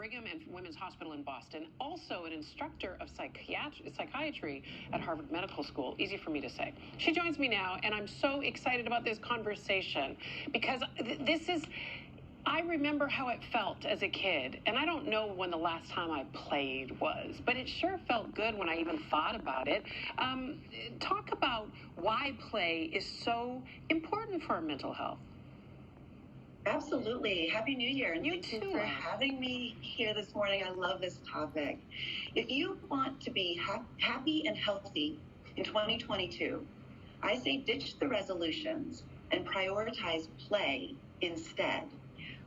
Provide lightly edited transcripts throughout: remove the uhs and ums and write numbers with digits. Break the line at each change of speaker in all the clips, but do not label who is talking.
Brigham and Women's Hospital in Boston, also an instructor of psychiatry at Harvard Medical School. Easy for me to say. She joins me now, and I'm so excited about this conversation because this is... I remember how it felt as a kid, and I don't know when the last time I played was, but it sure felt good when I even thought about it. Talk about why play is so important for our mental health.
Absolutely. Happy New Year. And
You
thank
too.
you for having me here this morning. I love this topic. If you want to be happy and healthy in 2022, I say ditch the resolutions and prioritize play instead.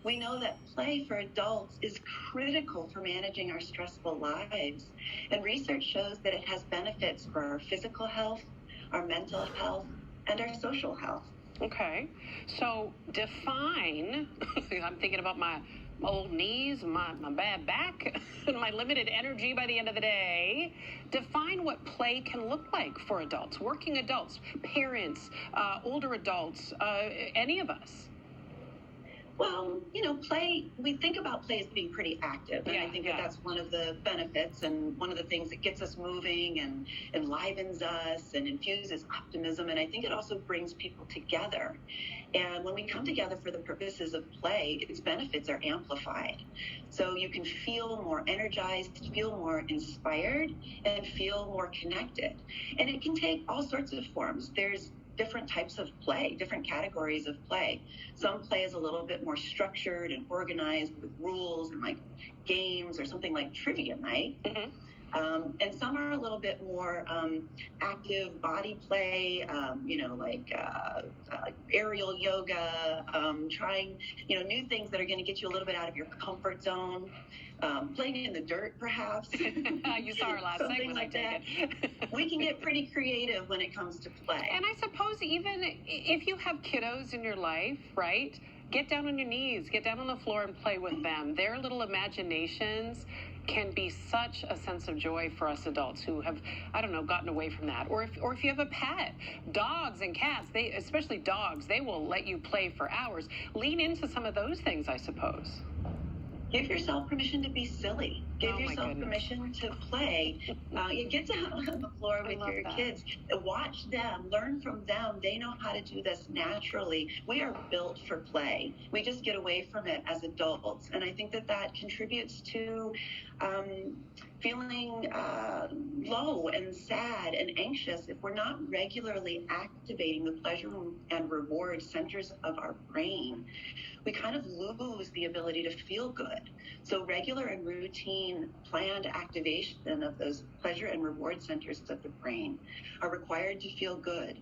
We know that play for adults is critical for managing our stressful lives. And research shows that it has benefits for our physical health, our mental health, and our social health.
Okay. So define, I'm thinking about my old knees, my bad back, and my limited energy by the end of the day. Define what play can look like for adults, working adults, parents, older adults, any of us.
Well, play, we think about play as being pretty active. And I think that that's one of the benefits and one of the things that gets us moving and enlivens us and infuses optimism. And I think it also brings people together. And when we come together for the purposes of play, its benefits are amplified. So you can feel more energized, feel more inspired, and feel more connected. And it can take all sorts of forms. There's different types of play, different categories of play. Some play is a little bit more structured and organized with rules and like games or something like trivia night.
Mm-hmm.
And some are a little bit more active body play, like aerial yoga, trying, new things that are going to get you a little bit out of your comfort zone. Playing in the dirt, perhaps.
You saw our last segment,
like
I take it.
We can get pretty creative when it comes to play.
And I suppose even if you have kiddos in your life, right, get down on your knees, get down on the floor and play with them. Their little imaginations can be such a sense of joy for us adults who have, gotten away from that. Or if you have a pet, dogs and cats, especially dogs, they will let you play for hours. Lean into some of those things, I suppose.
Give yourself permission to be silly. Give yourself permission to play. You get down on the floor with your kids. Watch them. Learn from them. They know how to do this naturally. We are built for play. We just get away from it as adults. And I think that contributes to feeling low and sad and anxious if we're not regularly activating the pleasure and reward centers of our brain. We kind of lose the ability to feel good. So regular and routine planned activation of those pleasure and reward centers of the brain are required to feel good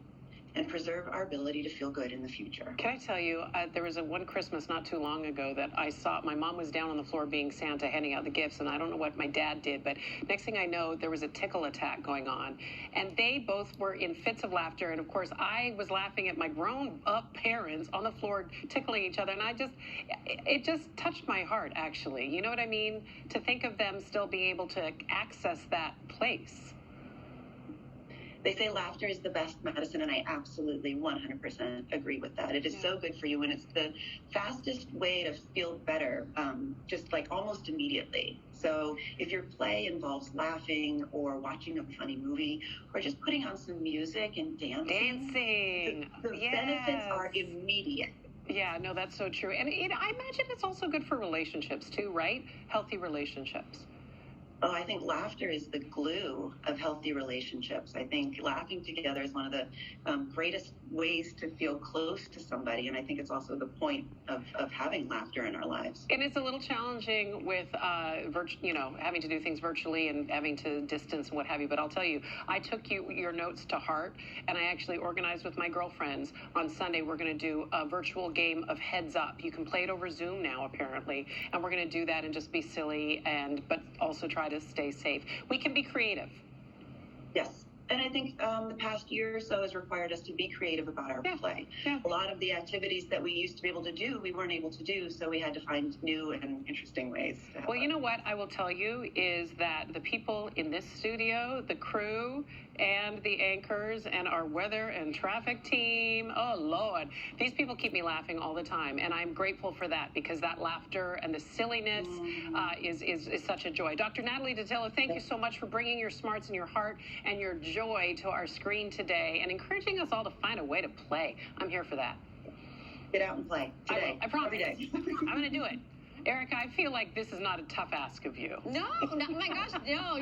and preserve our ability to feel good in the future.
Can I tell you, there was one Christmas not too long ago that I saw, my mom was down on the floor being Santa, handing out the gifts, and I don't know what my dad did, but next thing I know, there was a tickle attack going on, and they both were in fits of laughter, and of course, I was laughing at my grown-up parents on the floor tickling each other, and it just touched my heart, actually. You know what I mean? To think of them still being able to access that place.
They say laughter is the best medicine, and I absolutely 100% agree with that. It is so good for you, and it's the fastest way to feel better, just like almost immediately. So if your play involves laughing or watching a funny movie or just putting on some music and dancing, the benefits are immediate.
Yeah, no, that's so true. And I imagine it's also good for relationships too, right? Healthy relationships.
Oh, I think laughter is the glue of healthy relationships. I think laughing together is one of the greatest ways to feel close to somebody. And I think it's also the point of having laughter in our lives.
And it's a little challenging with, having to do things virtually and having to distance and what have you. But I'll tell you, I took your notes to heart, and I actually organized with my girlfriends on Sunday. We're going to do a virtual game of Heads Up. You can play it over Zoom now, apparently. And we're going to do that and just be silly, but also try to stay safe. We can be creative.
Yes. And I think the past year or so has required us to be creative about our play. Yeah. A lot of the activities that we used to be able to do, we weren't able to do, so we had to find new and interesting ways. to have
Well, you know what I will tell you is that the people in this studio, the crew, and the anchors, and our weather and traffic team, oh, Lord, these people keep me laughing all the time, and I'm grateful for that because that laughter and the silliness is such a joy. Dr. Natalie Datilla, thank you so much for bringing your smarts and your heart and your joy to our screen today and encouraging us all to find a way to play. I'm here for that.
Get out and play today.
I promise.
Every day.
I'm going to do it. Erica, I feel like this is not a tough ask of you.
No, my gosh, no.